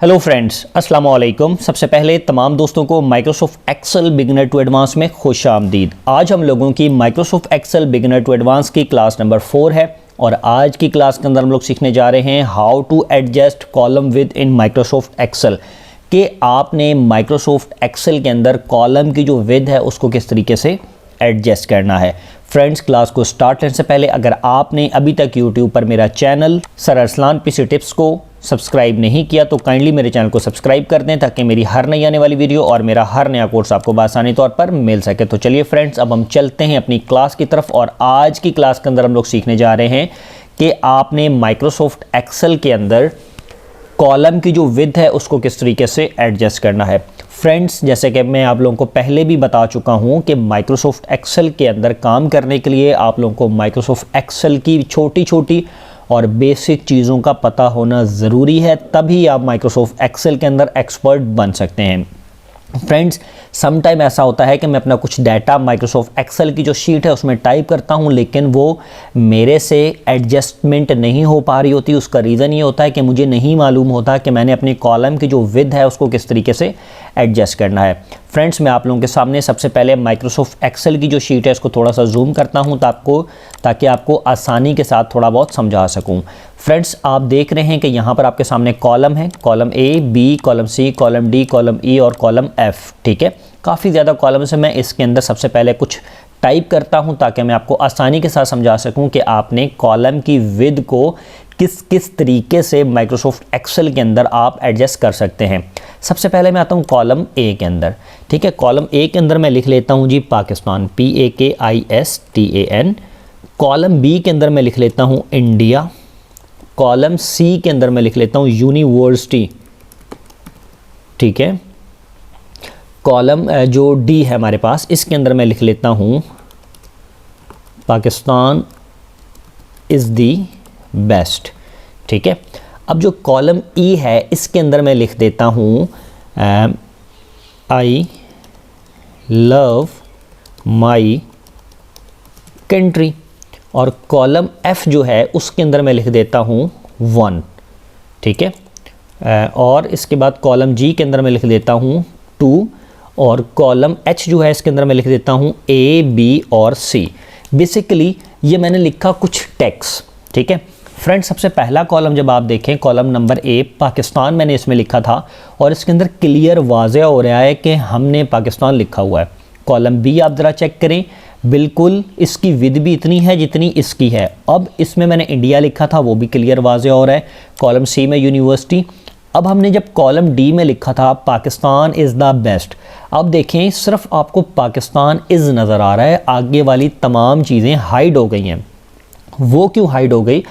Hello friends, अस्सलाम वालेकुम। सबसे पहले तमाम दोस्तों को Microsoft Excel beginner to advance में खुश आमदीद। आज हम लोगों की Microsoft Excel beginner to advance की क्लास नंबर 4 है और आज की क्लास के अंदर हम लोग सीखने जा रहे हैं how to adjust column within Microsoft Excel कि आपने माइक्रोसॉफ्ट एक्सेल के अंदर कॉलम की जो विद है उसको किस तरीके से एडजस्ट करना है। फ्रेंड्स, क्लास को स्टार्ट करने से पहले अगर आपने अभी तक यूट्यूब पर मेरा channel sir Arsalan PC tips को सब्सक्राइब नहीं किया तो काइंडली मेरे चैनल को सब्सक्राइब कर दें ताकि मेरी हर नई आने वाली वीडियो और मेरा हर नया कोर्स आपको आसानी तौर पर मिल सके। तो चलिए फ्रेंड्स, अब हम चलते हैं अपनी क्लास की तरफ और आज की क्लास के अंदर हम लोग सीखने जा रहे हैं कि आपने माइक्रोसॉफ्ट एक्सेल के अंदर कॉलम की जो विड्थ है उसको किस तरीके से एडजस्ट करना है। फ्रेंड्स, जैसे कि मैं आप लोगों को पहले भी बता चुका हूं कि माइक्रोसॉफ्ट एक्सेल के अंदर काम करने के लिए आप लोगों को माइक्रोसॉफ्ट एक्सेल की छोटी छोटी और बेसिक चीज़ों का पता होना ज़रूरी है, तभी आप माइक्रोसॉफ्ट एक्सेल के अंदर एक्सपर्ट बन सकते हैं। फ्रेंड्स, सम टाइम ऐसा होता है कि मैं अपना कुछ डाटा माइक्रोसॉफ्ट एक्सेल की जो शीट है उसमें टाइप करता हूं लेकिन वो मेरे से एडजस्टमेंट नहीं हो पा रही होती। उसका रीज़न ये होता है कि मुझे नहीं मालूम होता कि मैंने अपनी कॉलम की जो विड्थ है उसको किस तरीके से एडजस्ट करना है। फ्रेंड्स, मैं आप लोगों के सामने सबसे पहले माइक्रोसॉफ्ट एक्सेल की जो शीट है इसको थोड़ा सा जूम करता हूं ताकि आपको आसानी के साथ थोड़ा बहुत समझा सकूं। फ्रेंड्स, आप देख रहे हैं कि यहाँ पर आपके सामने कॉलम है, column A, B, column C, column D, column E और कॉलम एफ। ठीक है, काफ़ी ज़्यादा कॉलम से मैं इसके अंदर सबसे पहले कुछ टाइप करता हूँ ताकि मैं आपको आसानी के साथ समझा सकूँ कि आपने कॉलम की विड्थ को किस किस तरीके से माइक्रोसॉफ्ट एक्सेल के अंदर आप एडजस्ट कर सकते हैं। सबसे पहले मैं आता हूँ कॉलम ए के अंदर। ठीक है, कॉलम ए के अंदर मैं लिख लेता हूँ जी पाकिस्तान, PAKISTAN। कॉलम बी के अंदर मैं लिख लेता हूँ इंडिया। कॉलम सी के अंदर मैं लिख लेता हूँ यूनिवर्सिटी। ठीक है, कॉलम जो डी है हमारे पास इसके अंदर मैं लिख लेता हूँ पाकिस्तान इज़ दी बेस्ट। ठीक है, अब जो कॉलम ई है इसके अंदर मैं लिख देता हूँ आई लव माई कंट्री। और कॉलम एफ जो है उसके अंदर मैं लिख देता हूँ 1। ठीक है, और इसके बाद कॉलम जी के अंदर मैं लिख देता हूँ 2 और कॉलम एच जो है इसके अंदर मैं लिख देता हूँ A, B और C। बेसिकली ये मैंने लिखा कुछ टेक्स्ट। ठीक है फ्रेंड्स, सबसे पहला कॉलम जब आप देखें कॉलम नंबर ए पाकिस्तान मैंने इसमें लिखा था और इसके अंदर क्लियर वाज़ेह हो रहा है कि हमने पाकिस्तान लिखा हुआ है। कॉलम बी आप ज़रा चेक करें, बिल्कुल इसकी विड्थ भी इतनी है जितनी इसकी है। अब इसमें मैंने इंडिया लिखा था वो भी क्लियर वाज़ेह हो रहा है। कॉलम सी में यूनिवर्सिटी। अब हमने जब कॉलम डी में लिखा था पाकिस्तान इज़ द बेस्ट, अब देखें सिर्फ आपको पाकिस्तान इज़ नज़र आ रहा है, आगे वाली तमाम चीज़ें हाइड हो गई हैं। वो क्यों हाइड हो गई?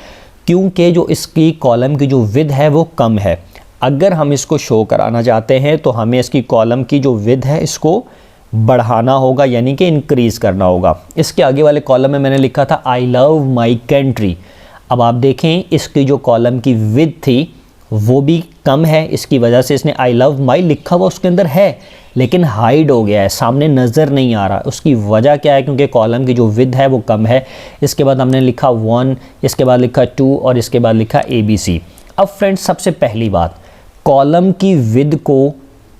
क्योंकि जो इसकी कॉलम की जो विड्थ है वो कम है। अगर हम इसको शो कराना चाहते हैं तो हमें इसकी कॉलम की जो विड्थ है इसको बढ़ाना होगा, यानी कि इंक्रीज़ करना होगा। इसके आगे वाले कॉलम में मैंने लिखा था आई लव माई कंट्री। अब आप देखें इसकी जो कॉलम की विड्थ थी वो भी कम है, इसकी वजह से इसने आई लव माई लिखा हुआ उसके अंदर है लेकिन हाइड हो गया है, सामने नज़र नहीं आ रहा। उसकी वजह क्या है? क्योंकि कॉलम की जो विड्थ है वो कम है। इसके बाद हमने लिखा 1, इसके बाद लिखा 2 और इसके बाद लिखा ABC। अब फ्रेंड्स, सबसे पहली बात, कॉलम की विड्थ को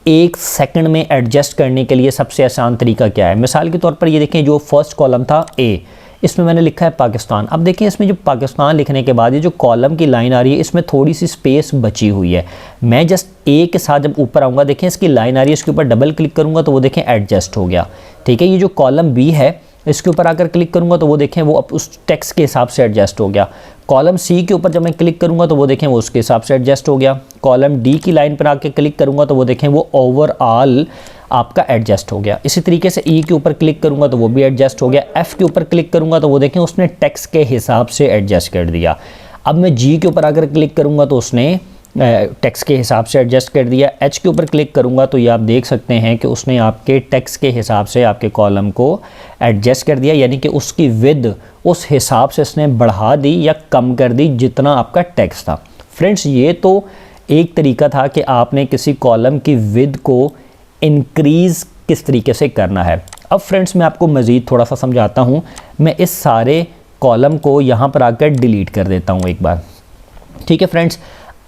1 सेकंड में एडजस्ट करने के लिए सबसे आसान तरीका क्या है? मिसाल के तौर पर ये देखें, जो फर्स्ट कॉलम था A, इसमें मैंने लिखा है पाकिस्तान। अब देखें इसमें जो पाकिस्तान लिखने के बाद ये जो कॉलम की लाइन आ रही है इसमें थोड़ी सी स्पेस बची हुई है। मैं जस्ट ए के साथ जब ऊपर आऊँगा, देखें इसकी लाइन आ रही है, इसके ऊपर डबल क्लिक करूँगा तो वो देखें एडजस्ट हो गया। ठीक है, ये जो कॉलम बी है इसके ऊपर आकर क्लिक करूँगा तो वो देखें वो अब उस टेक्स्ट के हिसाब से एडजस्ट हो गया। कॉलम सी के ऊपर जब मैं क्लिक करूँगा तो वो देखें वो उसके हिसाब से एडजस्ट हो गया। कॉलम डी की लाइन पर आके क्लिक करूँगा तो वो देखें वो ओवरऑल आपका एडजस्ट हो गया। इसी तरीके से ई के ऊपर क्लिक करूँगा तो वो भी एडजस्ट हो गया। एफ़ के ऊपर क्लिक करूँगा तो वो देखें उसने टेक्स्ट के हिसाब से एडजस्ट कर दिया। अब मैं जी के ऊपर अगर क्लिक करूँगा तो उसने टेक्स्ट के हिसाब से एडजस्ट कर दिया। एच के ऊपर क्लिक करूँगा तो ये आप देख सकते हैं कि उसने आपके टेक्स्ट के हिसाब से आपके कॉलम को एडजस्ट कर दिया, यानी कि उसकी विड्थ उस हिसाब से इसने बढ़ा दी या कम कर दी जितना आपका टेक्स्ट था। फ्रेंड्स, ये तो एक तरीका था कि आपने किसी कॉलम की विड्थ को इंक्रीज़ किस तरीके से करना है। अब फ्रेंड्स, मैं आपको मज़ीद थोड़ा सा समझाता हूँ। मैं इस सारे कॉलम को यहाँ पर आकर डिलीट कर देता हूँ एक बार। ठीक है फ्रेंड्स,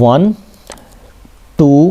1 2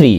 3,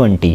20,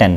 10.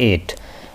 8.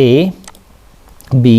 A, B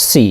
C.